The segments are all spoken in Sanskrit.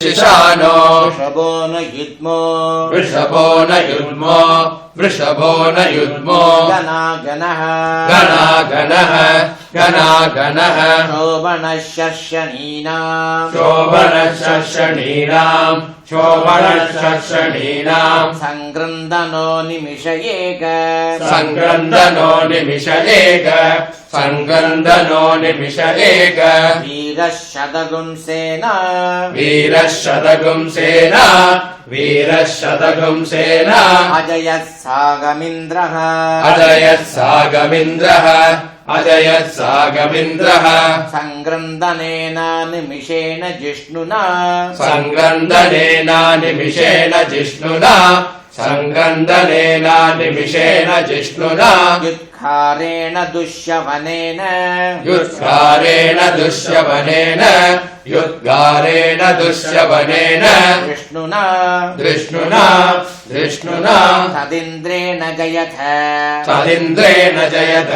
शिशानो वृषभो न युग्मो वृषभो न युग्मो वृषभो न युग्मो गणा गणः गणा गणः गणा गणः शोभनशर्षणीनाम् शोभनशर्षणीनाम् शोभनशर्षणीनाम् सङ्क्रन्दनो निमिष एक सङ्क्रन्दनो निमिष एक सङ्क्रन्दनो निमिष एक वीरः शतगुंसेना वीरः शतगुंसेना वीरः शतगुंसेना अजयः सागमिन्द्रः अजयः सागमिन्द्रः अजयः सागमिन्द्रः सङ्क्रन्दनेन निमिषेण जिष्णुना सङ्क्रन्दनेन निमिषेण जिष्णुना सङ्क्रन्दनेन निमिषेण जिष्णुना युत्खारेण दुष्यवनेन युत्कारेण दुष्यवनेन युत्कारेण दुष्यवनेन विष्णुना दृष्णुना दृष्णुना तदिन्द्रेण जयथ तदिन्द्रेण जयत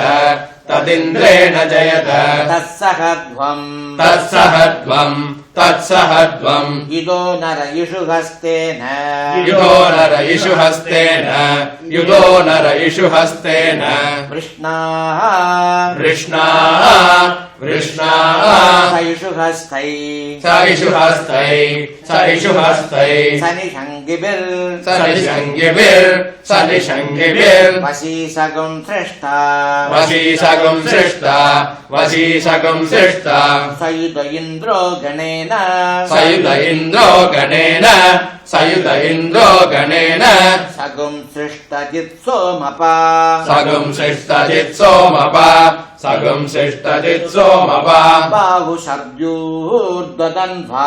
तदिन्द्रेण जयत तत्सहध्वम् तत्सहध्वम् तत्सहध्वम् इदो नरयिषुहस्तेन युगो नरयिषुहस्तेन युगो नरयिषुहस्तेन वृष्णाः वृष्णाः वृष्णाः सयुषुहस्तै सरिषुहस्तै सरिषुहस्तै सनिषङ्गिभिर् सनिषङ्गिभिर् वशीसगुं सृष्टा वशीसगुं सृष्टा वशीसगुं सृष्टा सयुत इन्द्रो गणेन सयुत इन्द्रो गणेन सयुत इन्द्रो गणेन सगुं सृष्टजित् सोमपा सगुं सृष्टजित् सोमपा सगुं सृष्टजित् सोमपा बाहुशब्दूर्ध्वदन्वा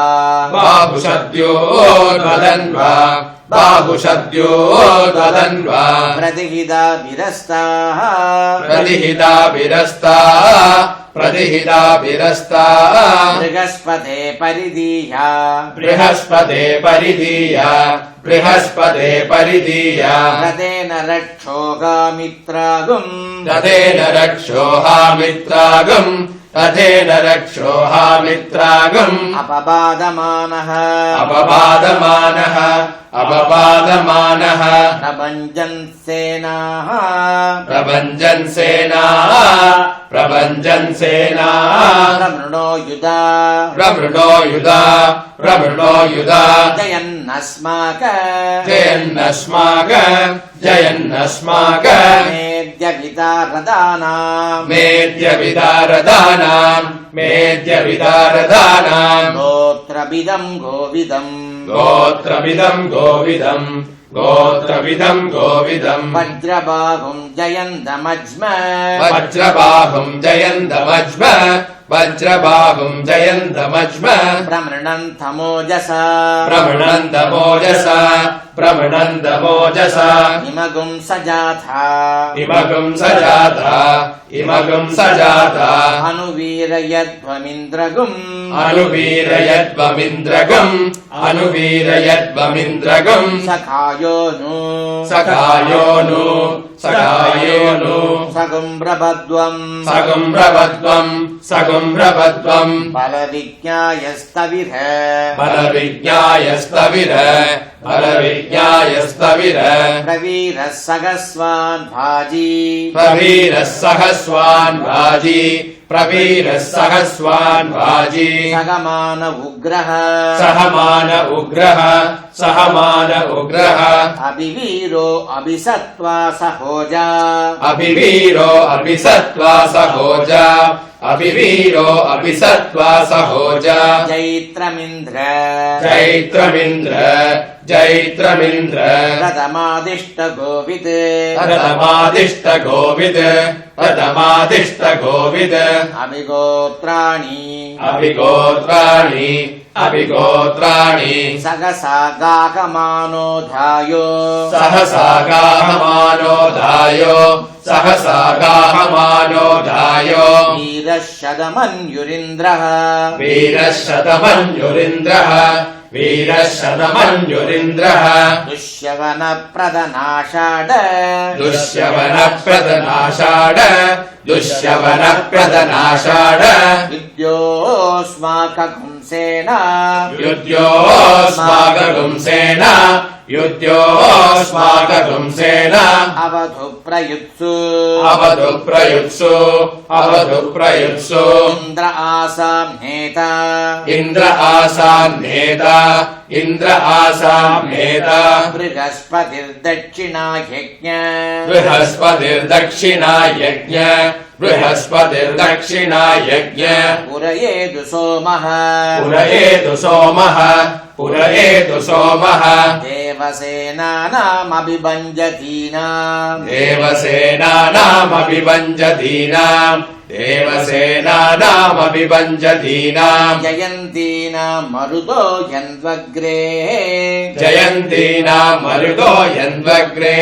बाहुषद्योर्वदन्वा बाहुषद्योर्वदन्वा प्रतिहिता विरस्ताः प्रतिहिता विरस्ता प्रतिहिता विरस्ता बृहस्पते परिदीया बृहस्पते परिदीया बृहस्पते परिदीया रथेन रक्षोगामित्रागुम् रथेन रक्षोहामित्रागम् रथेन रक्षोहामित्रागम् अपबादमानः अपबादमानः अपबादमानः प्रभञ्जन् सेनाः प्रभञ्जन् सेनाः प्रभञ्जन् सेनाः प्रमृणो युधा प्रमृणो युधा प्रमृणो युधा जयन्नस्माक जयन्नस्माक जयन्नस्माक मेद्यविदारदानाम् मेद्यविदारदानाम् मेद्यविदारदानाम् गोत्रविदम् गोविदम् गोत्रविदम् गोविदम् गोत्रविदम् गोविदम् वज्रबाहुम् जयन्तमज्म वज्रबाहुम् जयन्तमज्म वज्रबाहुम् जयन्तमज्म प्रमृणन्तमोजसा प्रमृणन्तमोजसा प्रमृणन्तमोजसा इमगुम् सजाथा इमगुम् सजाता इमगुम् सजाता अनुवीरयध्वमिन्द्रगुम् अनुवीरयद्वमिन्द्रगम् अनुवीरयद्वमिन्द्रगम् सखायोनु सखायोनु सखायोनु सगुम्रभद्वम् सगुम्रवद्वम् सगुम्रवद्वम् बलविज्ञायस्तविर बलविज्ञायस्तविर बलविज्ञायस्तविर प्रवीरः सहस्वान् भाजी प्रवीरः सहस्वान् भाजी प्रवीरः सहस्वान् भाजी सगमान उग्रः सहमान उग्रः सहमान उग्रः अभिवीरो अभिसत्त्वा सहोजा अभिवीरो अभिसत्त्वा सहोजा अभिवीरो अभिसत्त्वा सहोजा जैत्रमिन्द्र जैत्रमिन्द्र जैत्रमिन्द्र रथमादिष्ट गोविद रथमादिष्ट गोविद रथमादिष्ट गोविद अभिगोत्राणि अभिगोत्राणि अभिगोत्राणि सहसा गाहमानो धायो सहसा गाहमानो धायो सहसा गाहमानो धायो वीरः शतमन्युरिन्द्रः वीरः शतमन्युरिन्द्रः वीरः शतमन्युरिन्द्रः दुष्यवनप्रदनाषाढ दुष्यवनप्रदनाषाढ दुष्यवनप्रदनाषाढ युद्योऽस्माकगुंसेन युद्योऽस्माकगुंसेन युद्योऽस्माकगुंसेन अवधु प्रयुत्सु अवधु प्रयुत्सु अवधु प्रयुत्सु इन्द्र आसाम्नेता इन्द्र आसान्नेता इन्द्र आसाम्नेता बृहस्पतिर्दक्षिणायज्ञ बृहस्पतिर्दक्षिणायज्ञ बृहस्पतिर्दक्षिणायज्ञ पुरयेदु सोमः पुरयेतु सोमः पुरयेतु सोमः देवसेनानामभिभञ्जतीनाम् देवसेनानामभिभञ्जतीनाम् देवसेनानामभिभञ्जतीनाम् जयन्तीनाम् मरुतो यन्वग्रे जयन्तीनाम् मरुतो यन्वग्रे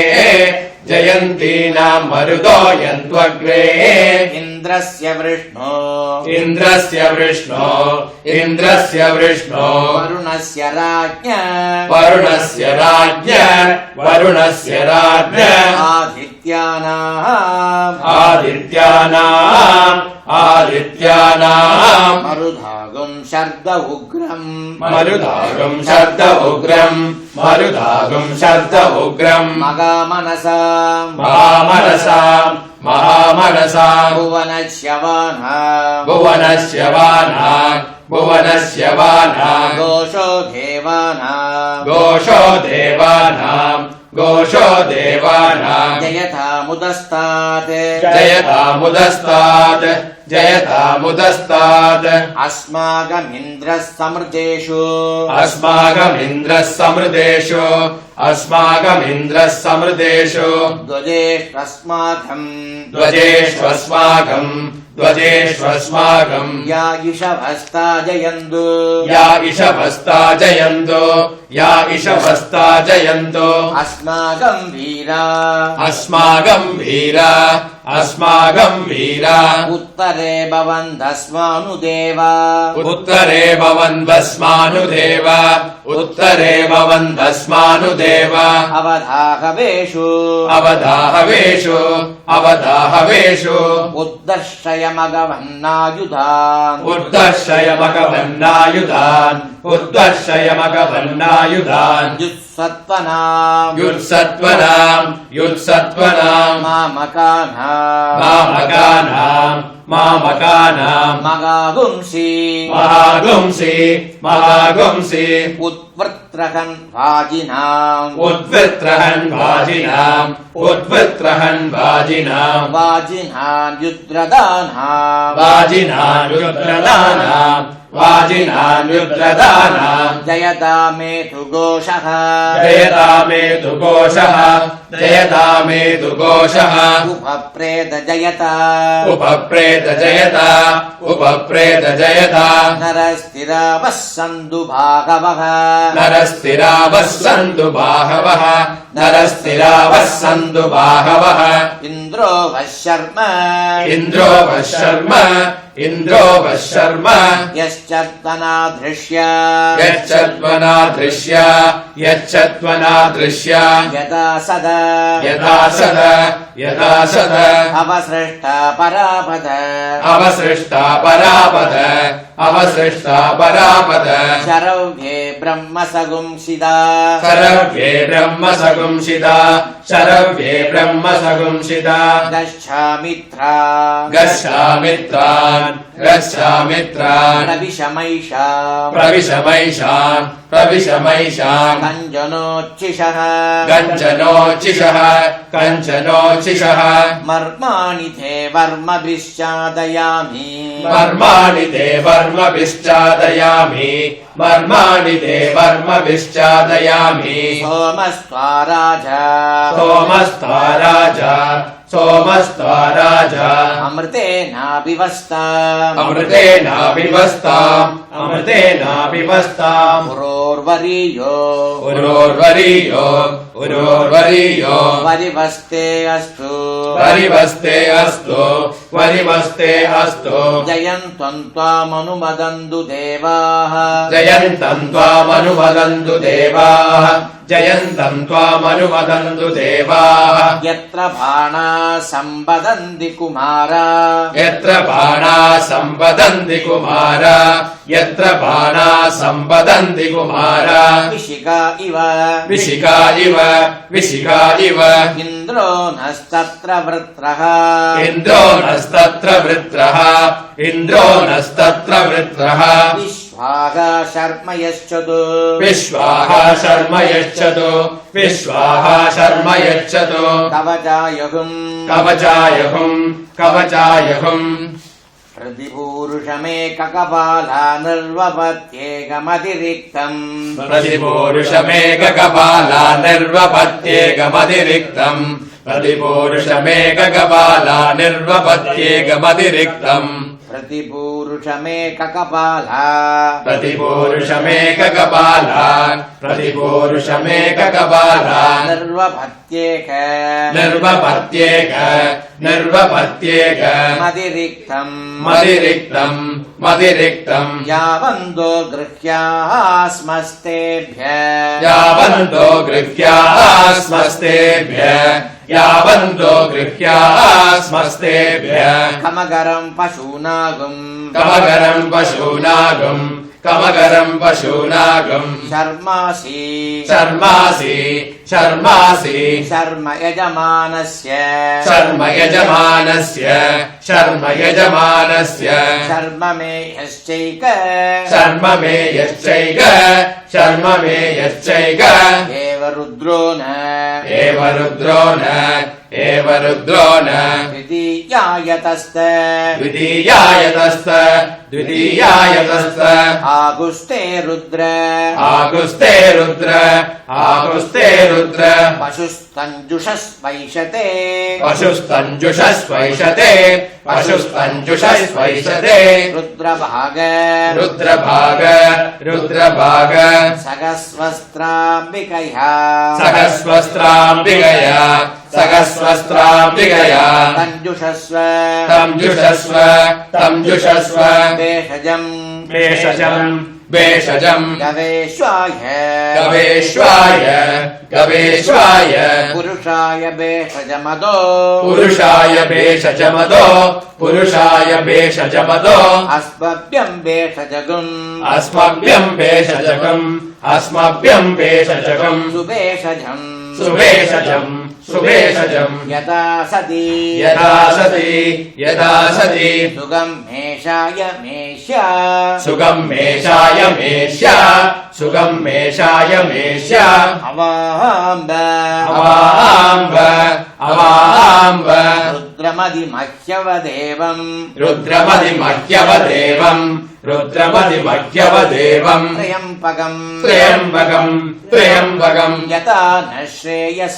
जयन्तीनाम् मरुतो यन्त्वग्रे इन्द्रस्य वृष्णो इन्द्रस्य वृष्णो इन्द्रस्य वृष्णो वरुणस्य राज्ञ वरुणस्य राज्ञ वरुणस्य राज्ञ आदित्यानाम् आदित्यानाम् आदित्यानाम् मरुधागुम् शर्द उग्रम् मरुदागुम् शब्द उग्रम् मरुदागुम् शब्द उग्रम् मगामनसाम् महामनसाम् महामनसाम् भुवनश्यवानाम् भुवनस्य वानाम् भुवनस्य वानाम् घोषो देवानाम् घोषो देवानाम् घोषो देवानाम् जयथामुदस्तात् जयतामुदस्तात् जयतामुदस्तात् अस्माकमिन्द्रः समृतेषु अस्माकमिन्द्रः समृतेषु अस्माकमिन्द्रः समृतेषु ध्वजेष्वस्माकम् ध्वजेष्वस्माकम् ध्वजेष्वस्माकम् या इषभस्ता जयन्तु या इषभस्ता जयन्तो या इषभस्ता जयन्तो अस्माकम् वीरा अस्माकम् वीरा अस्माकम् वीरा उत्तरे भवन्तस्मानुदेवा उत्तरे भवन्वस्मानुदेव उत्तरे भवन्वस्मानुदेव अवधाहवेषु अवधाहवेषु अवधाहवेषु उद्दर्शयमगवन्नायुधान् उद्दर्शयमकवन्नायुधान् उद्दर्शयमकवन्नायुधान् युत्सत्त्वनाम् युत्सत्त्वनाम् युत्सत्त्वनाम् मामकानाम् मामकानाम् मामकानाम् मगागुंसि महागुंसि महागुंसि उत्वृत्रहन् वाजिनाम् उद्वृत्रहन् वाजिनाम् उद्वृत्रहन् वाजिनाम् वाजिनान् युद्रदानाम् वाजिनान् रुद्रदानाम् वाजिनान् रुद्रदानाम् जयतामेतु घोषः जयतामेतु घोषः जयतामेतु घोषः उपप्रेत जयता उपप्रेत जयता उपप्रेत जयता नरस्थिरावः सन्तु भागवः नरस्थिरावः सन्तु बाहवः नरस्थिरावः सन्तु बाहवः इन्द्रो वः शर्म इन्द्रो वः शर्म इन्द्रो वः शर्म यश्चर्तनाधृष्य यच्चत्वनादृश्य यच्चत्वनादृश्य यदा सदा यदा सद यदा सद अवसृष्टा परापद अवसृष्टा परापद अवसृष्टा परापद शरव्ये ब्रह्मसगुंसिदा शरव्ये ब्रह्म सगुंसिता शरव्ये ब्रह्म सगुंसिता गच्छामित्रा गच्छामित्रान् गच्छामित्रान् प्रविशमैषाम् प्रविशमैषान् प्रविशमैषान् कञ्जनोच्चिषः कञ्चनोचिषः कञ्चनोचिषः मर्माणि ते वर्मभिश्चादयामि मर्माणि ते वर्मभिश्चादयामि मर्माणि ते वर्मभिश्चादयामि सोमस्त्वा राजा सोमस्त्वा राजा सोमस्त्वा राजा अमृतेनाभिवस्ता अमृतेनाभिवस्ताम् अमृतेनाभिवस्ताम् पुरोर्वरीयो उरोर्वरीयो उरोर्वरीयो वरिवस्ते अस्तु परिवस्ते अस्तु परिवस्ते अस्तु जयन्तम् त्वामनुमदन्तु देवाः जयन्तम् त्वामनुमदन्तु देवाः जयन्तम् त्वामनुमदन्तु देवाः यत्र बाणाः सम्पदन्ति कुमारा यत्र बाणाः सम्पदन्ति कुमारा यत्र बाणाः सम्पदन्ति कुमारा विशिखा इव विशिखा इव विशिखा इव इन्द्रो नस्तत्र वृत्रः इन्द्रो नस्तत्र वृत्रः इन्द्रो नस्तत्र वृत्रः विश्वाहा शर्म यच्छतु विश्वाः शर्म यच्छतु विश्वाः शर्म यच्छतु कवचायुहुम् कवचायहुम् कवचायहुम् प्रतिपूरुषमेककपाला निर्वपत्येकमतिरिक्तम् प्रतिपूरुषमेककपाला निर्वपत्येकमतिरिक्तम् प्रतिपूरुषमेककपाला निर्वपत्येकमतिरिक्तम् प्रतिपूरुषमेककपाला प्रतिपूरुषमेककपाला प्रतिपूरुषमेककपाला निर्वपत्येक निर्वपत्येक निर्वपत्येक मतिरिक्तम् मतिरिक्तम् मतिरिक्तम् यावन्तो गृह्यास्मस्तेभ्य यावन्तो गृह्यास्मस्तेभ्य यावन्तो गृह्यास्मस्तेभ्य कमकरम् पशूनागुम् कमकरम् पशूनागम् कमकरम् पशूनागम् शर्मासि शर्मासि शर्मासि शर्म यजमानस्य शर्म यजमानस्य शर्म यजमानस्य शर्म मे यश्चैक शर्म मे यश्चैक शर्म मे यश्चैक एव रुद्रो न एव रुद्रो न एव रुद्रो न द्वितीयायतस्त द्वितीयायतस्त द्वितीयायतस्त आगुस्ते रुद्र आगुस्ते रुद्र आगुस्ते रुद्र पशुस्तञ्जुषस्वैषते पशुस्तञ्जुषस्वैषते पशुस्तञ्जुषस्वैषते रुद्रभाग रुद्रभाग रुद्रभाग सगस्वस्त्राम्बिकया सहस्वस्त्राम्बिकया सहस्वस्त्राम्बिकया तञ्जुषस्व तञ्जुषस्व तञ्जुषस्व भेषजम् भेषजम् भेषजम् गवेश्वाय गवेश्वाय गवेश्वाय पुरुषाय भेषजमदो पुरुषाय भेषजमदो पुरुषाय भेषजमदो अस्मभ्यम् भेषजगुम् अस्मभ्यम् भेषजगम् अस्मभ्यम् भेषजगम् सुभेषजम् सुभेषजम् सुभेषजम् यथा सति यथा सति यथा सति सुगम् मेषाय मेष्य सुगम् मेषाय मेष्या सुगम् मेषाय मेष्या अवाम्ब अवाम्ब अवाम्ब रुद्रमधिमह्यवदेवम् रुद्रमधिमह्यवदेवम् रुद्रमधिमह्यवदेवम् त्र्यम्बकम् त्र्यम्बकम् त्र्यम्बकम् यथा न श्रेयस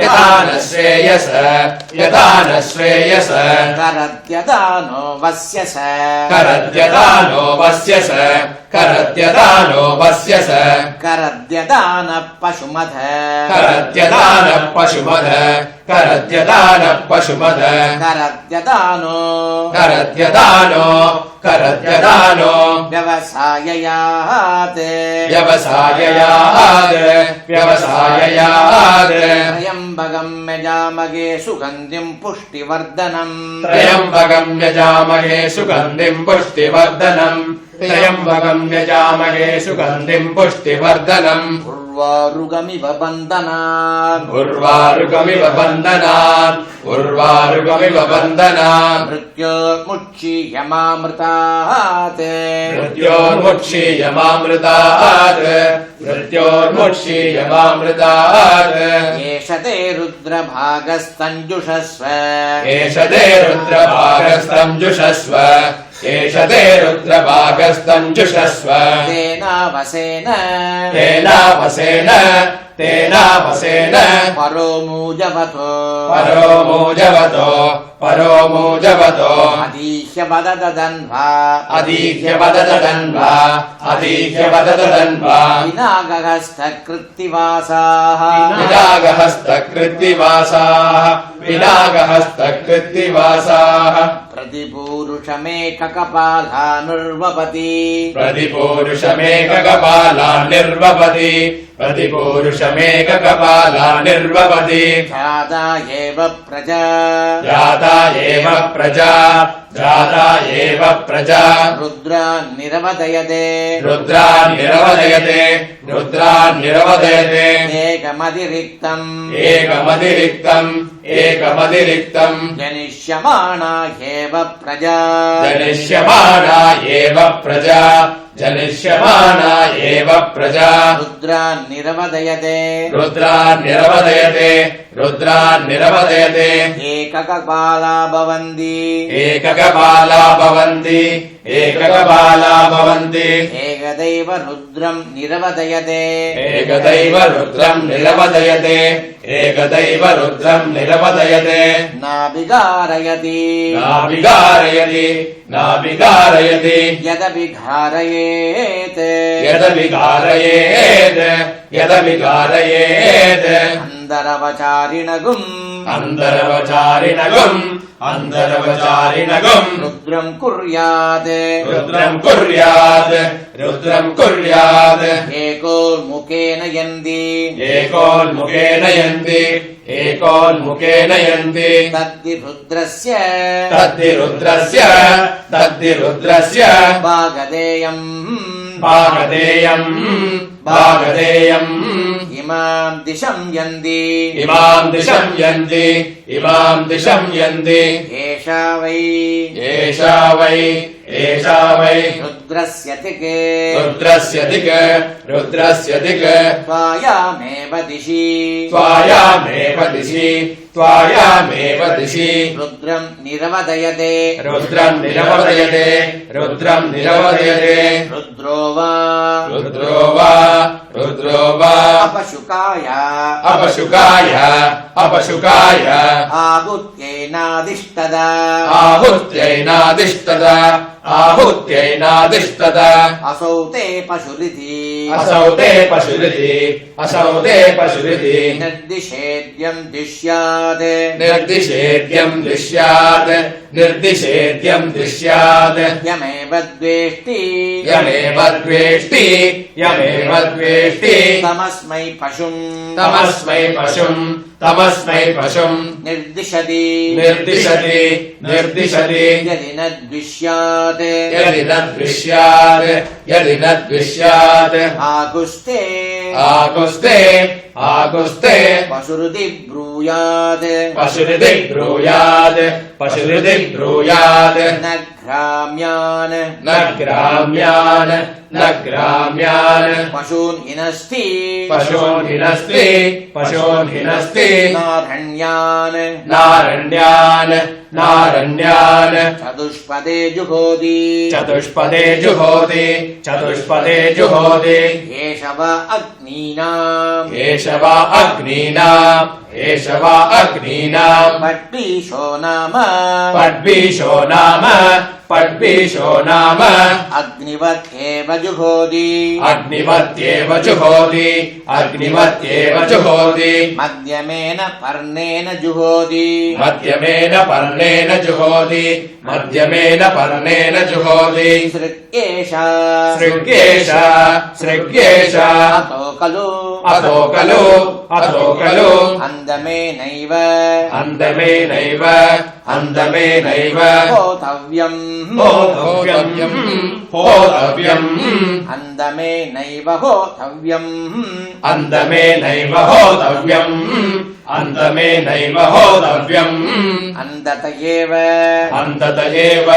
यथा न श्रेयस यथा न श्रेयस करद्यदा नो वस्यस करद्यदा नो वस्यस करद्यदा नो वस्यस करद्यदा न पशुमथ करद्यदा न पशुमद करद्यदा न पशुमद करद्यदा नो करद्यदा नो करद्यदा नो व्यवसाययात् व्यवसाययात् व्यवसाययात् त्र्यम्बकम् यजामगे सुगन्धिम् पुष्टिवर्धनम् त्र्यम्बकम् यजामहे सुगन्धिम् पुष्टिवर्धनम् त्र्यम्बकम् यजामहे सुगन्धिम् पुष्टिवर्धनम् उर्वारुगमिव बन्धनात् उर्वारुकमिव बन्धनात् उर्वारुकमिव बन्धनात् मृत्योर्मुक्षीयमामृतात् मृत्योर्मुक्षीयमामृतात् मृत्योर्मुक्षीयमामृतात् एष ते रुद्रभागस्तञ्जुषस्व एष ते रुद्रभागस्तञ्जुषस्व एष ते रुद्रभागस्तञ्जुषस्व तेनावसेन तेनावसेन तेनावसेन परो मूजवतो परो मूजवतो परो मूजवतो अधीह्य वददन्वा अधीह्य वददन्वा अधीह्य वददन्वा विनागहस्तकृत्तिवासाः विनागहस्तकृत्तिवासाः पिनाकहस्तकृत्तिवासाः प्रतिपूरुषमेककपालानुर्वपति प्रतिपूरुषमेककपालान्निर्वपति प्रतिपूरुषमेककपालान्निर्वपति जाता एव प्रजा जाता एव प्रजा जाता एव प्रजा रुद्रान् निरवदयते रुद्रान् निरवदयते रुद्रान् निरवदयते एकमतिरिक्तम् एकमतिरिक्तम् एकमतिरिक्तम् जनिष्यमाणा एव प्रजा जनिष्यमाणा एव प्रजा जनिष्यमाणा एव प्रजा रुद्रान् निरवदयते रुद्रान् निरवदयते रुद्रान् निरवदयते एककपाला भवन्ति एककपाला भवन्ति एककपाला भवन्ति एकदैव रुद्रम् निरवदयते एकदैव रुद्रम् निरवदयते एकदैव रुद्रम् निरवदयते नाभिगारयति नाभिगारयति नाभिगारयति यदभिघारयेत् यदभिगारयेत् यदभिगारयेत् अन्दरवचारिणगुम् अन्तरवचारिणगम् अन्तरवचारिणगम् रुद्रम् कुर्यात् रुद्रम् कुर्यात् रुद्रम् कुर्यात् एकोन्मुखेन यन्ति एकोन्मुखेन यन्ति एकोन्मुखेन यन्ति तद्धि रुद्रस्य तद्धि रुद्रस्य तद्धि रुद्रस्य भागधेयम् भागधेयम् भागधेयम् इमाम् दिशम् यन्ति इमाम् दिशम् यन्ति इमाम् दिशम् यन्ति एषा वै एषा वै एषा वै रुद्रस्य दिक् रुद्रस्य दिक् रुद्रस्य दिक् त्वायामेव दिशि त्वायामेव दिशि त्वायामेव दिशि रुद्रम् निरवदयते रुद्रम् निरवदयते रुद्रम् निरवदयते रुद्रो वा रुद्रो वा रुद्रो वा अपशुकाय अपशुकाय अपशुकाय आहुत्यैनादिष्टद आहुत्यैनादिष्टद आहुत्यैनादिष्टद असौ ते पशुरिति असौ ते पशुरिति असौ ते पशुरिति निर्दिशेद्यम् दिश्यात् निर्दिशेद्यम् दृश्यात् निर्दिशेद्यम् दृश्यात् यमेव द्वेष्टि यमेव द्वेष्टि यमेव द्वेष्टि तमस्मै पशुम् तमस्मै पशुम् तमस्मै पशुम् निर्दिशति निर्दिशति निर्दिशति यदि न द्विष्यात् यदि न दृश्यात् यदि न दृश्यात् आकुस्ते आकुस्ते आकुस्ते पशुरिति ब्रूयात् पशुरिति ब्रूयात् पशुरिति ब्रूयात् न ग्राम्यान् न ग्राम्यान् न ग्राम्यान् पशून् हिनस्ति पशून् हिनस्ति पशून् हिनस्ति नारण्यान् नारण्यान् नारण्यान् चतुष्पदे जुहोति चतुष्पदे जुहोति चतुष्पदे जुहोति एष वा अग्नीनाम् एष वा अग्नीनाम् एष वा अग्नीनाम् पट्पीशो नाम पड्वीशो नाम पड्वीशो नाम अग्निवत् एव जुहोति अग्निवत्येव जुहोति अग्निवत्येव जुहोति मध्यमेन पर्णेन जुहोति मध्यमेन पर्णेन जुहोति मध्यमेन पर्णेन जुहोति सृक्केश सृग्येष सृग्येष अतो खलु अतो खलु अतो खलु अन्धमेनैव अन्धमेनैव अन्धमेनैव होतव्यम् होतव्यम् होतव्यम् अन्धमेनैव होतव्यम् अन्धमेनैव होतव्यम् अन्धमेनैव होतव्यम् अन्धत एव अन्तत एव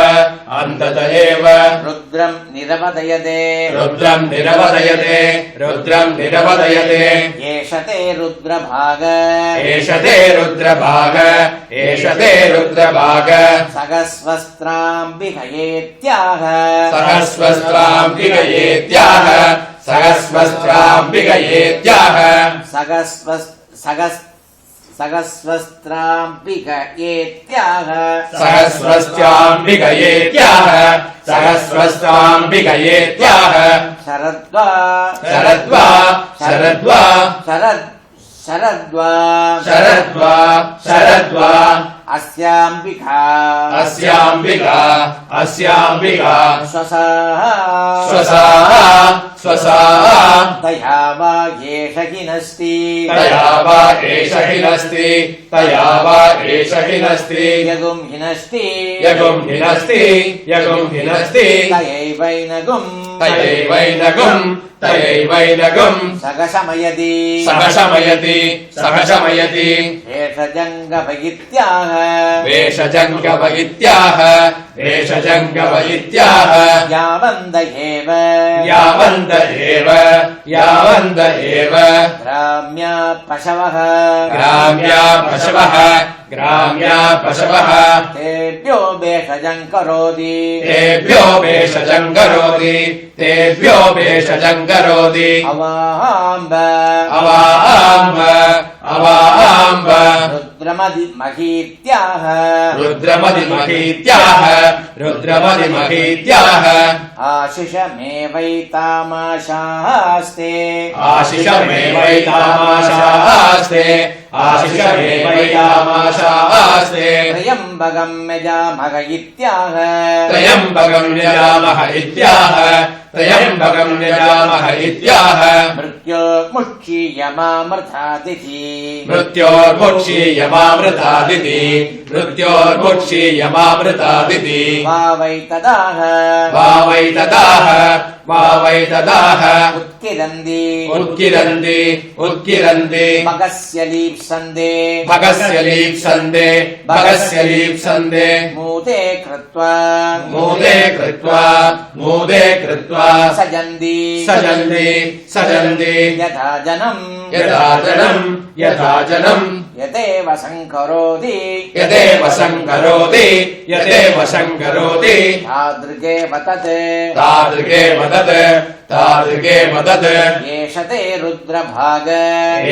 अन्तत एव रुद्रम् निरवदयते रुद्रम् निरवदयते रुद्रम् निरवदयते एष ते रुद्रभाग एष ते रुद्रभाग एष ते रुद्रभाग सहस्वस्त्राम्बिकयेत्याह सहस्वस्त्राम्बिकयेत्याह सहस्वस्त्राम्बिकयेत्याह सहस्वस्त्राम्बिकयेत्याह सहस्रस्त्राम्बिकयेत्याह सहस्रस्त्राम्बिकयेत्याह शरद्वा शरद्वा शरद्वा शरद्वा शरद्वा शरद्वा अस्याम्बिका अस्याम्बिका अस्याम्बिका स्वसाः स्वसाः स्वसाः तया वा एष हिनस्ति तया वा एष हिनस्ति तया वा एष हिनस्ति यगुं हिनस्ति यगुं हिनस्ति यगुं हिनस्ति तयैवैनगुं तयैवैनगुं तयैवैनगुं सगशमयति सहशमयति सहशमयति एषजङ्गभ इत्याह वेषजङ्गव इत्याह वेषजङ्गव इत्याह यावन्द एव यावन्त एव यावन्त एव ग्राम्या पशवः ग्राम्या पशवः ग्राम्या पशवः तेभ्यो भेषजं करोति तेभ्यो भेषजं करोति तेभ्यो भेषजं करोति अवाम्ब अवाम्ब अवाम्ब रुद्रमदिमहीत्याह रुद्रमदिमहीत्याह रुद्रमदिमहीत्याह आशिषमेवैतामाशास्ते आशिषमेवैतामाशास्ते आशिषमेवैतामाशास्ते त्र्यम्बकं यजामह इत्याह त्र्यम्बकं यजामह इत्याह त्र्यम्बकं यजामह इत्याह मृत्योर्मुक्षीयमामृतातिथि मृत्योर्मुक्षीयमामृतादिति मृत्योर्मुक्षीयमामृतादिति वावैतदाह वावैतदाह वावैतदाह उत्किरन्ति उत्किरन्ति उत्किरन्ति मगस्य लीप्सन्ते भगस्य लीप्सन्ते भगस्य लीप्सन्ते मूते कृत्वा मूले कृत्वा मूले कृत्वा सजन्ति सजन्ति सजन्ति यथा जनम् यथा जनम् यथा जनम् यदेव सङ्करोति यदेव सङ्करोति यदेव सङ्करोति तादृगेव तत् तादृगेव तत् तादृगेव तत् एष ते रुद्रभाग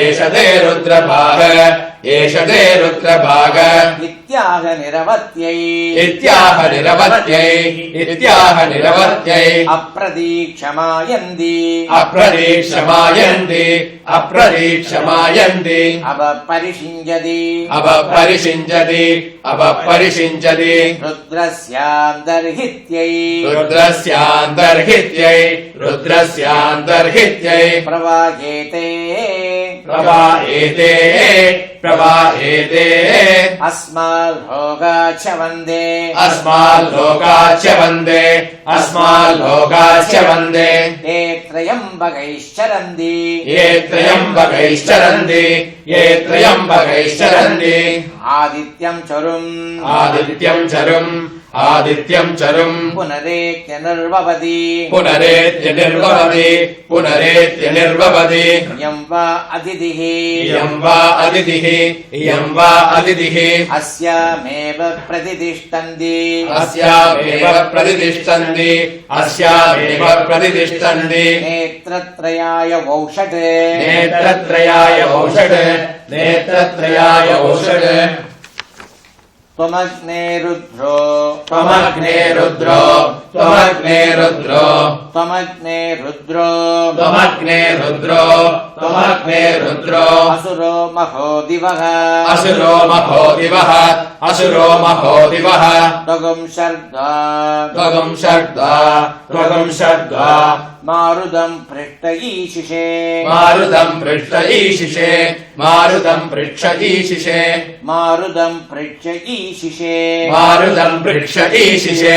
एष ते रुद्रभाग एष ते रुद्रभाग इत्याह निरवत्यै इत्याह निरवत्यै इत्याह निरवत्यै अप्रतीक्षमायन्ति अप्रतीक्षमायन्ति अप्रतीक्षमायन्ति अपरिषिञ्जति अपरिषिञ्चति अपरिषिञ्चति रुद्रस्यान्तर्हित्यै रुद्रस्यान्तर्हित्यै रुद्रस्यान्तर्हित्यै प्रवाहेते प्रवाहेते प्रवाहेते अस्माल्लोकाच्च वन्दे अस्माल्लोकाच्च वन्दे अस्माल्लोकाच्च वन्दे ते त्र्यम्बकैश्चरन्ति ये त्र्यम्बकैश्चरन्ति ये त्र्यम्बकैश्चरन्ति आदित्यं चरुम् आदित्यं चरुम् आदित्यं चरुम् पुनरेत्य निर्वपति पुनरेत्य निर्वपति पुनरेत्य निर्वपति इयं वा अतिथिः इयं वा अतिथिः इयं वा अतिथिः अस्यामेव प्रतितिष्ठन्ति अस्यामेव प्रतितिष्ठन्ति अस्यामेव प्रतितिष्ठन्ति नेत्रत्रयाय वौषट् नेत्रत्रयाय औषध नेत्रत्रयाय औषध त्वमग्ने रुद्रो त्वमग्ने रुद्रो त्वमग्ने रुद्रो त्वमग्ने रुद्रो त्वमग्ने रुद्रो त्वमग्ने रुद्रो असुरो महो दिवः असुरो महो दिवः असुरो महो दिवः त्वगुं शर्द्वा त्वगं शर्द्वा त्वगं शर्द्वा मारुदं पृष्ठ ईशिषे मारुतं पृष्ठ ईशिषे मारुतं पृक्ष ईशिषे मारुदं पृच्छ ईशिषे मारुतं पृक्ष ईशिषे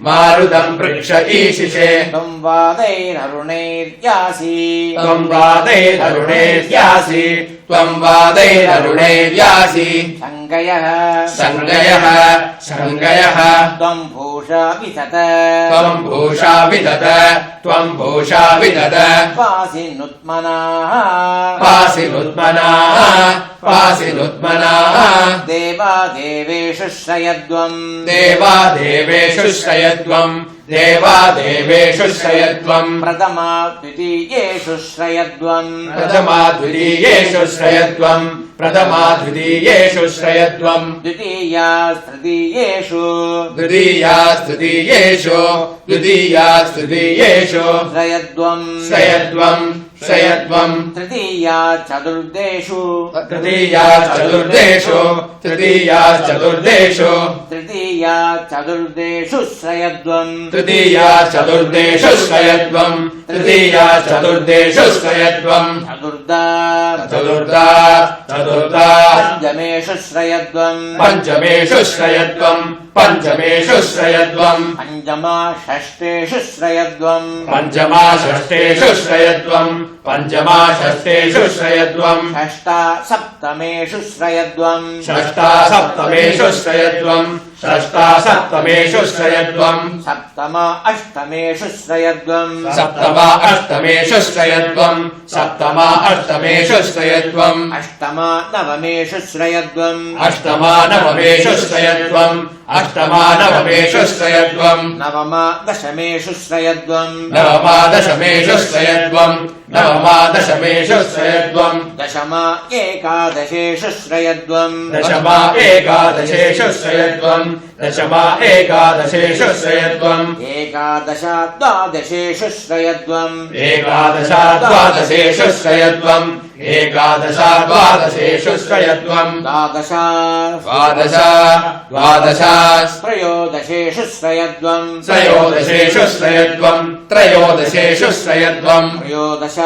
मारुतं पृक्ष ईशिषे त्वं वादैररुणैर्यासि त्वं वादैररुणैर्यासि त्वं वादैररुणैर्यासि सङ्गयः सङ्गयः सङ्गयः त्वं भूषा वितत त्वं भूषा विदत त्वं भूषा विदत पासि नुत्मनाः पासि नुत्मनाः पासि नुत्मनाः देवादेवेषु श्रयध्वम् देवादेवेषु श्रयध्वम् देवादेवेषु श्रयध्वम् प्रथमा द्वितीयेषु श्रयध्वम् प्रथमा द्वितीयेषु श्रयध्वम् प्रथमा द्वितीयेषु श्रयध्वम् द्वितीया तृतीयेषु द्वितीयास्तृतीयेषु द्वितीयास्तृतीयेषु श्रयध्वम् श्रयध्वम् श्रयध्वम् तृतीया चतुर्देषु तृतीया चतुर्देषु तृतीया चतुर्देषु तृतीया चतुर्देषु श्रयध्वम् तृतीया चतुर्देषु श्रयध्वम् तृतीया चतुर्देषु श्रयध्वम् चतुर्दा चतुर्था चतुर्था पञ्चमेषु श्रयध्वम् पञ्चमेषु श्रयध्वम् पञ्चमेषु श्रयध्वम् पञ्चमा षष्ठेषु श्रयध्वम् पञ्चमा षष्ठेषु श्रयध्वम् पञ्चमा षष्ठेषु श्रयध्वम् षष्ठा सप्तमेषु श्रयध्वम् षष्ठा सप्तमेषु श्रयध्वम् षष्ठा सप्तमेषु श्रयध्वम् सप्तमा अष्टमेषु श्रयध्वम् सप्तमा अष्टमेषु श्रयध्वम् सप्तमा अष्टमेषु श्रयध्वम् अष्टमा नवमेषु श्रयध्वम् अष्टमा नवमेषु श्रयध्वम् अष्टमा नवमेषु श्रयध्वम् नवमा दशमेषु श्रयध्वम् नवमा दशमेषु श्रयध्वम् नवमा दशमेषु श्रयध्वम् दशमा एकादशेषु श्रयध्वम् दशमा एकादशेषु श्रयध्वम् दशमा एकादशेषु श्रयध्वम् एकादश द्वादशेषु श्रयध्वम् एकादश द्वादशेषु श्रयध्वम् एकादश द्वादशेषु श्रयध्वम् द्वादश द्वादश द्वादश त्रयोदशेषु श्रयध्वम् त्रयोदशेषु श्रयध्वम् त्रयोदशेषु श्रयध्वम् त्रयोदश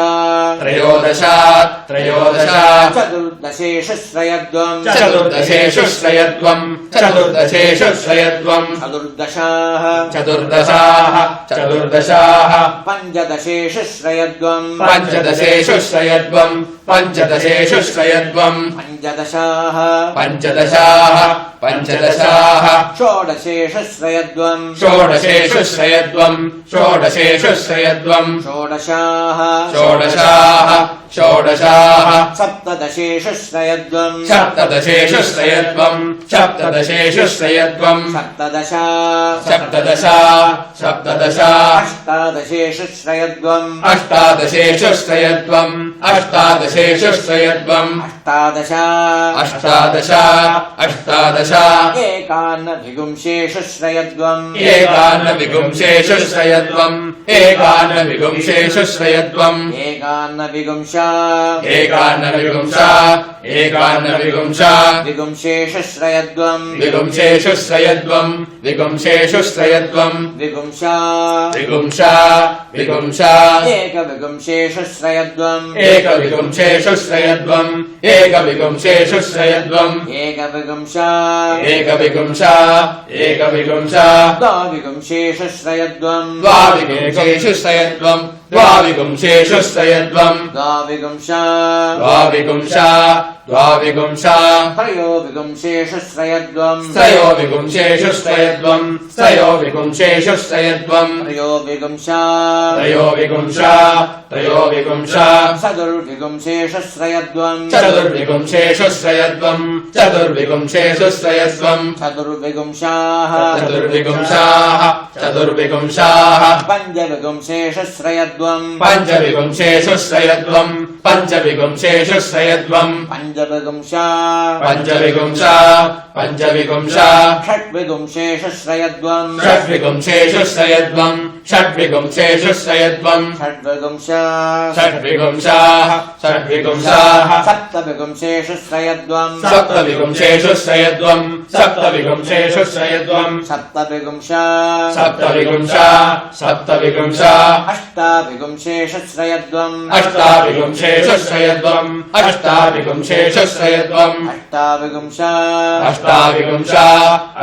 त्रयोदश त्रयोदश चतुर्दशेषु श्रयध्वम् चतुर्दशेषु श्रयध्वम् चतुर्दशेषु श्रयध्वम् चतुर्दश चतुर्दशाः चतुर्दशाः पञ्चदशेषु श्रयध्वम् पञ्चदशेषु श्रयध्वम् पञ्चदशेषु श्रयध्वम् पञ्चदशाः पञ्चदशाः पञ्चदशाः षोडशेषु श्रयध्वम् षोडशेषु श्रयध्वम् षोडशेषु श्रयध्वम् षोडशाः षोडशाः षोडशाः सप्तदशेषु श्रयध्वम् सप्तदशेषु श्रयध्वम् सप्तदशेषु श्रयध्वम् सप्तदश सप्तदश सप्तदश अष्टादशेषु श्रयध्वम् अष्टादशेषु श्रयध्वम् अष्टादशेषु श्रयध्वम् अष्टादश अष्टादश अष्टादश एकान्नविगुंसेषु श्रयध्वम् एकान्नविगुंसेषु श्रयध्वम् एकान्नविगुंसेषु श्रयध्वम् एकान्नविगुंसा एकान्नविगुंसा एकान्नविगुंसा विगुंसेषु श्रयध्वम् विगुंसेषु श्रयध्वम् विगुंसेषु श्रयध्वम् विगुंसा विगुंसा विगुंसा एकविगुंसेषु श्रयध्वम् एकविगुंसेषु श्रयध्वम् एकविगुंसेषु श्रयध्वम् एकविगुंसा एकविगुंसा एकविगुंसा द्वाविगुंसेषु श्रयध्वम् द्वाविगुंसेषु श्रयध्वम् द्वाविगुंसेषु श्रयध्वम् द्वाविगुंसा द्वाविगुंसा द्वाविगुंसा त्रयोविगुंसेषु श्रयध्वम् त्रयोविगुंसेषु श्रयध्वम् त्रयोविगुंसेषु श्रयध्वम् त्रयोविगुंसा त्रयोविगुंसा त्रयोविगुंसा चतुर्विगुंसेषु श्रयध्वम् चतुर्विगुंसेषु श्रयध्वम् चतुर्विगुंसेषु श्रयध्वम् चतुर्विगुंसाः चतुर्विगुंसाः चतुर्विगुंसाः पञ्चविगुंसेषु श्रयध्वम् पञ्चविगुंसेषु श्रयध्वम् पञ्चविगुंसेषु श्रयध्वम् पञ्चविगुंसा पञ्चविगुंसा पञ्चविगुंसा षट्विगुंसेषु श्रयध्वम् षड्विगुंसेषु श्रयध्वम् षड्विगुंसेषु श्रयध्वम् षड्विगुंसा षड्विगुंसाः षड्विगुंसाः सप्तविगुंसेषु श्रयध्वम् सप्तविगुंसेषु श्रयध्वम् सप्तविगुंसेषु श्रयध्वम् सप्तविगुंसा सप्तविगुंसा सप्तविगुंसा अष्टाविगुंसेषु श्रयध्वम् अष्टाविगुंसेषु श्रयध्वम् अष्टाविगुंसेषु श्रयध्वम् अष्टाविगुंसा अष्टाविगुंसा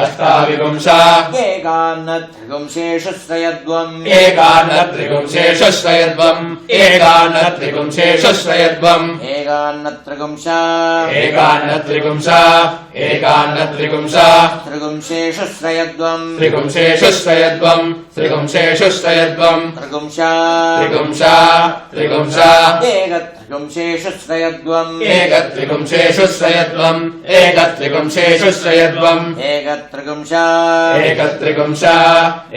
अष्टाविगुंसा एकान्नत्रिगुंसेषु श्रयध्वम् एकान्नत्रिगुंसेषु श्रयध्वम् एकान्नत्रिगुंसेषु श्रयध्वम् एकान्नत्रिगुंसा एकान्नत्रिगुंसा एकान्नत्रिगुंसा त्रिगुंसेषु श्रयध्वम् त्रिगुंसेषु श्रयध्वम् त्रिगुंसेषु श्रयध्वम् त्रिगुंसा त्रिगुंसा त्रिगुंसा एकत्रिगुंसेषु श्रयध्वम् एकत्रिगुंसेषु श्रयध्वम् एकत्रिगुंसेषु श्रयध्वम् एकत्रिगुंसा एकत्रिगुंसा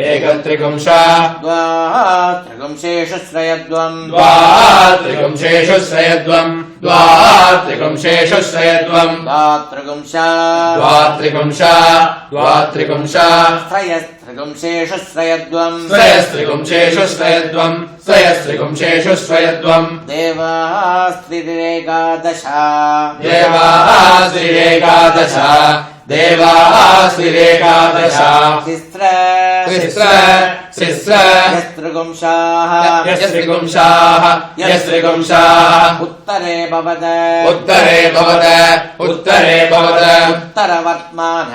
एकत्रिगुंसा द्वात्रिगुंसेषु श्रयध्वम् द्वात्रिगुंसेषु श्रयध्वम् द्वात्रिपुंशेषु श्रयध्वम् द्वात्रिपुंशा द्वात्रिपुंशा द्वात्रिपुंशा त्रयस्त्रिपुंशेषु श्रयध्वम् त्रयस्त्रिपुंशेषु श्रयध्वम् त्रयस्त्रिपुंशेषु श्रयध्वम् देवास्त्रिरेकादश देवास्त्रिरेकादश देवास्त्रिरेकादश तिस्र तिस्र तिस्र यस्त्रिपुंशाः यस्त्रिपुंशाः यस्त्रिपुंशाः उत्तरे भवद उत्तरे भवत उत्तरे भवत उत्तरवर्त्मान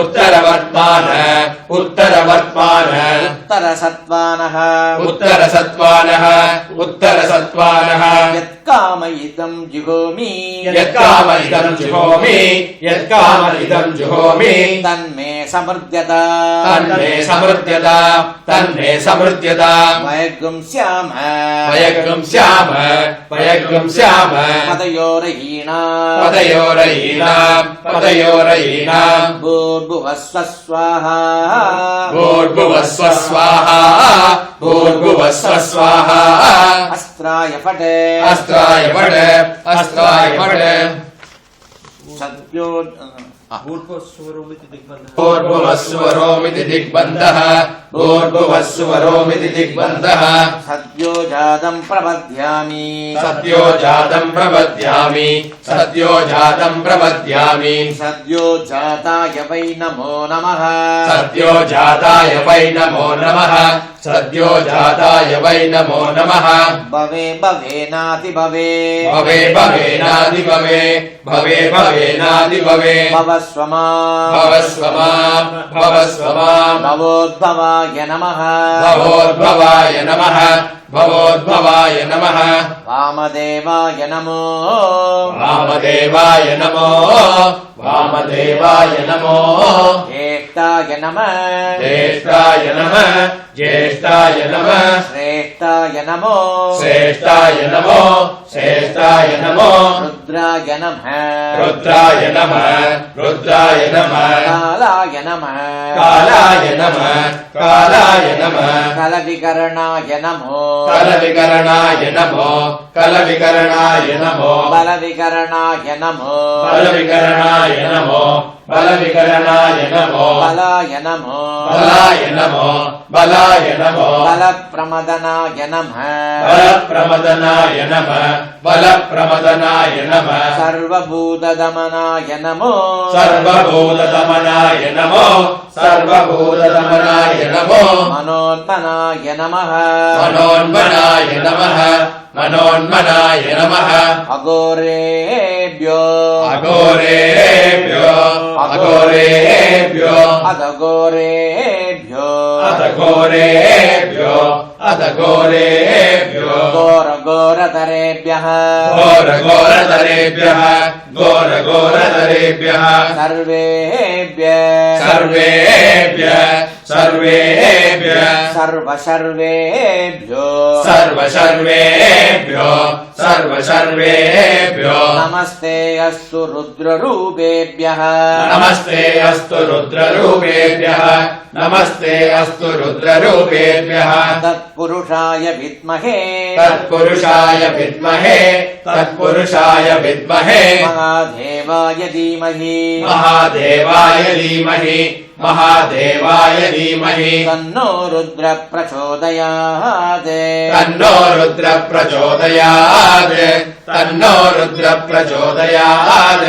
उत्तरवर्त्मान उत्तरवर्त्मान उत्तरसत्त्वानः उत्तरसत्त्वानः उत्तरसत्त्वानः यत्कामयितं जुहोमि यत्कामइदं जुहोमि यत्कामइदं जुहोमि तन्मे समृद्ध्यत तन्मे समृद्ध्यत तन्मे समृद्ध्यत वयगुंस्याम वयगुंस्याम वयगुंस्याम पदयोरहीणा पदयोरयीनाम् पदयोरयीनाम् भूर्भुवस्व स्वाहा भूर्भुवस्व स्वाहा भूर्भुवस्व स्वाहा अस्त्राय फट अस्त्राय फट अस्त्राय फट सत्यो भूर्भुवस्वरोमिति दिग्बन्धः भूर्भुवस्वरोमिति दिग्बन्धः सद्यो जातं प्रपद्यामि सद्यो जातं प्रपद्यामि सद्यो जातं प्रपद्यामि सद्यो जाताय वै नमो नमः सद्यो जाताय वै नमो नमः सद्यो जाताय वै नमो नमः भवे भवेनाति भवे भवे भवेनादि भवे भवे भवेनादि भवे भवस्व मां भवस्व मां भवस्व मां भवोद्भवाय नमः भवोद्भवाय नमः भवोद्भवाय नमः वामदेवाय नमो वामदेवाय नमो वामदेवाय नमो ज्येष्ठाय नमः ज्येष्ठाय नमः ज्येष्ठाय नमः श्रेष्ठाय नमो श्रेष्ठाय नमो श्रेष्ठाय नमो रुद्राय नमः रुद्राय नमः रुद्राय नमः कालाय नमः कालाय नमः कालाय नमः कलविकरणाय नमो कलविकरणाय नमो कलविकरणाय नमो बलविकरणाय नमो बलविकरणाय नमो बलविकरणाय नमो बलाय नमो बलाय नमो बलाय नमो बलप्रमदनाय नमः बलप्रमदनाय नमः बलप्रमदनाय नमः सर्वभूतदमनाय नमो सर्वभूतदमनाय नमो सर्वभूतदमनाय नमो मनोन्मनाय नमः मनोन्मनाय नमः मनोन्मनाय नमः अघोरेभ्यो अघोरेभ्यो अघोरेभ्यो अधघोरेभ्यो अधघोरेभ्यो अधघोरेभ्यो घोरघोरतरेभ्यः घोरघोरतरेभ्यः घोरघोरतरेभ्यः सर्वेभ्यः सर्वेभ्यः सर्वेभ्यः सर्वसर्वेभ्यो सर्वसर्वेभ्यो सर्वसर्वेभ्यो नमस्ते अस्तु रुद्ररूपेभ्यः नमस्ते अस्तु रुद्ररूपेभ्यः नमस्ते अस्तु रुद्ररूपेभ्यः तत्पुरुषाय विद्महे तत्पुरुषाय विद्महे तत्पुरुषाय विद्महे महादेवाय धीमहि महादेवाय धीमहि महादेवाय धीमहि तन्नो रुद्र प्रचोदयात् तन्नो रुद्र प्रचोदयात् तन्नो रुद्र प्रचोदयात्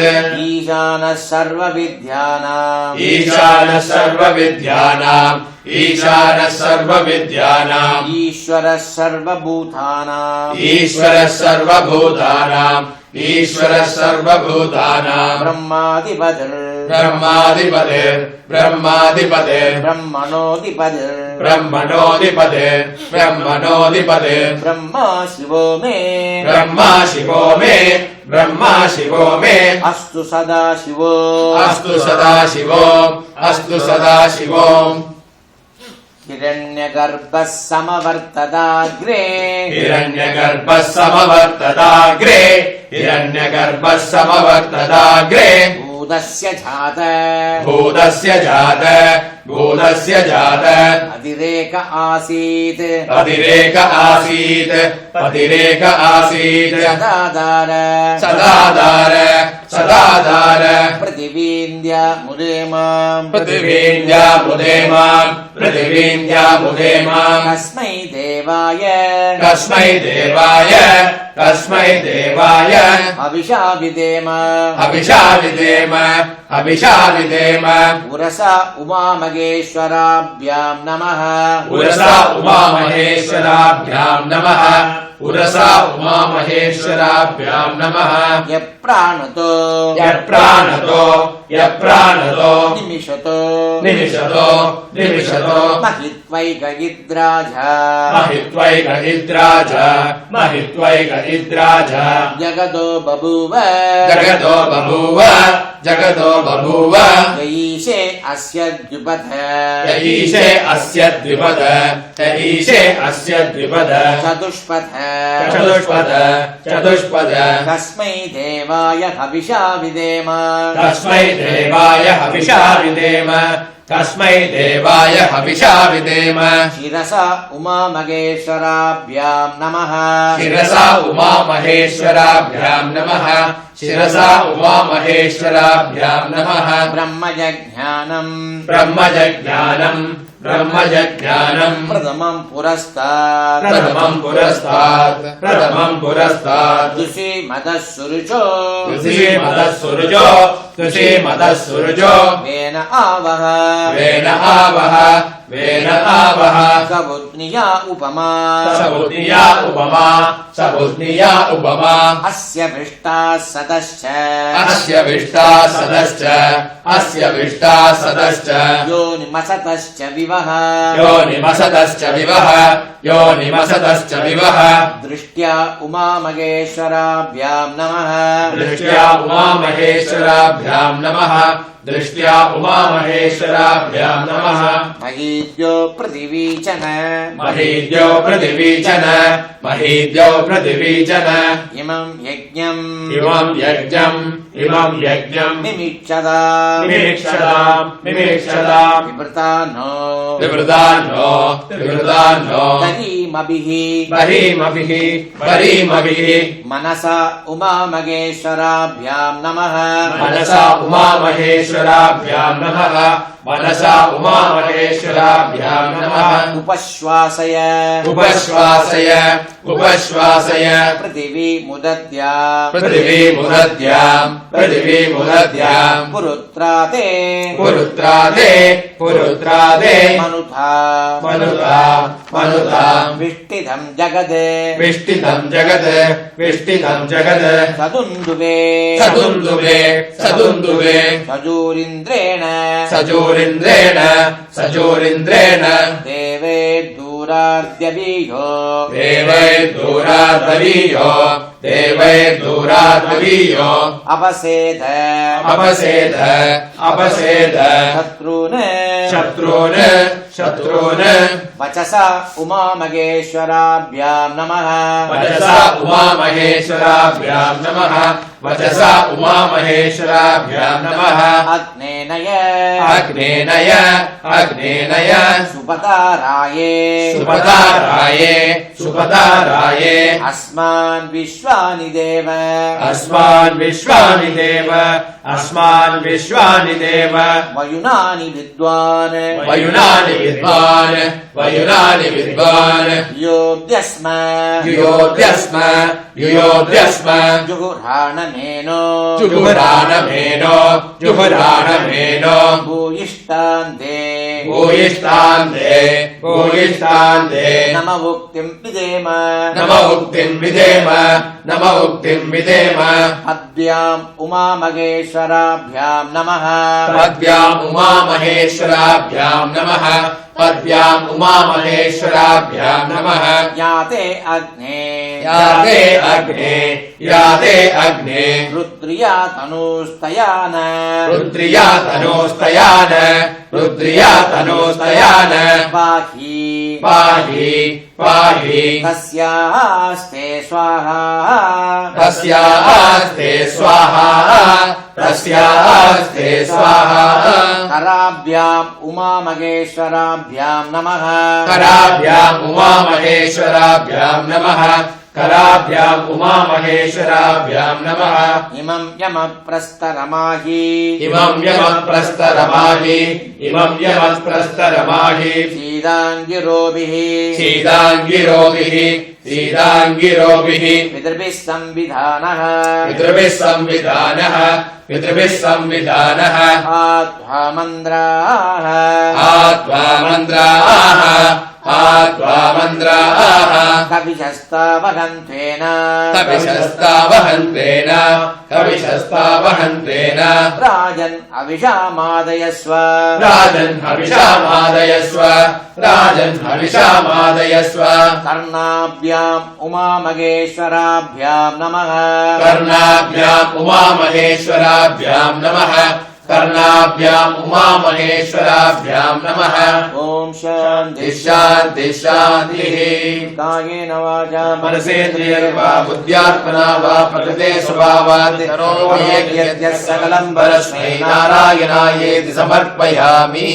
ईशानः सर्वविद्यानाम् ईशानः सर्वविद्यानाम् ईशानः सर्वविद्यानाम् ईश्वरः सर्वभूतानाम् ईश्वरः सर्वभूतानाम् ईश्वरः सर्वभूतानाम् ब्रह्माधिपतिर् ब्रह्माधिपतिर् ब्रह्माधिपतिर् ब्रह्मणोऽधिपतिर् ब्रह्मणोऽधिपतिर् ब्रह्मणोऽधिपतिर् ब्रह्मा शिवो मे ब्रह्मा शिवो मे ब्रह्मा शिवो मे अस्तु सदा शिवो अस्तु सदा शिवो अस्तु सदा शिवो हिरण्यगर्भः समवर्तदाग्रे हिरण्यगर्भः समवर्तदाग्रे हिरण्यगर्भः समवर्तदाग्रे भूतस्य जात भूतस्य जात भूतस्य जात अतिरेक आसीत् अतिरेक आसीत् अतिरेक आसीत् सदाधार सदाधार सदाधार पृथिवीन्द्य मुदेमाम् पृथिवीन्द्यामुदे माम् पृथिवीन्द्यामुदे माम् कस्मै देवाय कस्मै देवाय कस्मै देवाय अभिशाविदेम अभिशाविदेम अभिशाविदेम पुरसा उमामहेश्वराभ्याम् नमः उरसा उमामहेश्वराभ्याम् नमः उरसा उमामहेश्वराभ्याम् नमः यप्राणतो यप्राणतो यप्राणतो निमिषतो निमिषतो निमिषतो महित्वैकयिद्राज महित्वैकहिद्राज महित्वैकहिद्राज जगतो बभूव जगतो बभूव जगतो बभूव जयीशे अस्य द्विपथ यईशे अस्य द्विपद यईशे अस्य द्विपद चतुष्पथ चतुष्पद चतुष्पद कस्मै देवाय हविषा विदेम तस्मै देवाय हविषा विदेम तस्मै देवाय हविषा विदेम शिरसा उमामहेश्वराभ्याम् नमः शिरसा उमामहेश्वराभ्याम् नमः शिरसा उमामहेश्वराभ्याम् नमः ब्रह्मजज्ञानम् ब्रह्मजज्ञानम् ब्रह्मजज्ञानम् प्रथमम् पुरस्तात् प्रथमम् पुरस्तात् प्रथमम् पुरस्तात् दुषीमतः सुरुचो तुषीमतः सुरुजो तुषीमतः सुरुजो वेन आवह वेन आवह वेन आवह कबुद्निया उपमा सबुद्निया उपमा सबुद्निया उपमा अस्य भृष्टाः सदश्च अस्य विष्टा सदश्च अस्य विष्टा सदश्च योनिमसतश्च विवह योनिमसतश्च विवह योनिमसतश्च विवह दृष्ट्या उमामहेश्वराभ्याम् नमः दृष्ट्या उमामहेश्वराभ्याम् नमः दृष्ट्या उमामहेश्वराभ्याम् नमः महीद्यो पृथिवीचन महीद्यो पृथिवीचन महीद्यो पृथिवीचन इमम् यज्ञम् इमम् यज्ञम् इमम् यज्ञम् निमीक्षदा मिमिक्षताम् मिमिक्षताम् विवृतानो विवृतान्नो विवृतान्नो दहीमभिः बरीमभिः बरीमभिः मनसा उमामहेश्वराभ्याम् नमः मनसा उमामहेश्वराभ्याम् नमः मनसा उमामहेश्वराभ्याम् नमः उपश्वासय उपश्वासय उपश्वासय पृथिवी मुदद्या पृथिवीमुदद्याम् पृथिवीमुदद्याम् पुरुत्राते पुरुत्रादे पुरुत्रादे मनुथा मनुता मनुता विष्टितम् जगत् विष्टितम् जगत् विष्टितम् जगत् सदुन्दुवे सदुन्दुवे सदुन्दुवे सजूरिन्द्रेण सजोरिन्द्रेण सजोरिन्द्रेण देवे दूराद्यवीयो देवैर्दूरादवीयो देवैर्दूरादवीयो अपसेद अपसेद अपसेद शत्रून् शत्रून् शत्रून् वचसा उमामहेश्वराभ्याम् नमः वचसा उमामहेश्वराभ्याम् नमः वचसा उमामहेश्वराभ्याम् नमः अग्नेनय अग्नेनय अग्नेनय सुपताराये सुपताराये सुपताराये अस्मान् विश्वानि देव अस्मान् विश्वानि देव अस्मान् विश्वानि देव वयुनानि विद्वान् वयुनानि विद्वान् वयुनानि विद्वान् योऽद्यस्म युयोध्यस्म युयोध्यस्म जुहुराणमेनो जुहुराणमेनो जुहुराणमेनो भूयिष्ठान्ते भूयिष्ठान्ते भूयिष्ठान्ते नम उक्तिम् विदेम नम उक्तिम् विदेम नम उक्तिम् विदेम अद्याम् उमामहेश्वराभ्याम् नमः पद्भ्याम् उमामहेश्वराभ्याम् नमः पद्भ्याम् उमामहेश्वराभ्याम् नमः याते अग्ने याते अग्ने याते अग्ने रुद्रिया तनूस्तयान रुद्रिया तनोस्तयान रुद्रिया तनोस्तयान पाहि पाहि पाहि तस्यास्ते स्वाहा तस्यास्ते स्वाहा तस्यास्ते स्वाहा कराभ्याम् उमामहेश्वराभ्याम् नमः कराभ्याम् उमामहेश्वराभ्याम् नमः कराभ्याम् उमामहेश्वराभ्याम् नमः इमं यमप्रस्तरमाहि इमम् यमप्रस्तरमाहि इमम् यमप्रस्तरमाहि सीदाङ्गिरोभिः सीदाङ्गिरोभिः सीदाङ्गिरोभिः पितृभिः संविधानः पितृभिः संविधानः पितृभिः संविधानः आत्वा मन्द्राः आत्वा मन्द्राः आत्वा मन्द्राः कविशस्तावहन्त्वेन कविशस्तावहन्त्वेन कविशस्तावहन्त्वेन राजन् अविषामादयस्व राजन् हविषामादयस्व राजन् हविषामादयस्व कर्णाभ्याम् उमामहेश्वराभ्याम् नमः कर्णाभ्याम् उमामहेश्वराभ्याम् नमः कर्णाभ्याम् उमामहेश्वराभ्याम् नमः ॐ शान्ति शान्ति शान्तिः कायेन वाचा मनसेन्द्रियर्वा बुद्ध्यात्मना वा प्रकृते स्वभावात् करोमि यद्यत् सकलं परस्मै नारायणायेति समर्पयामि।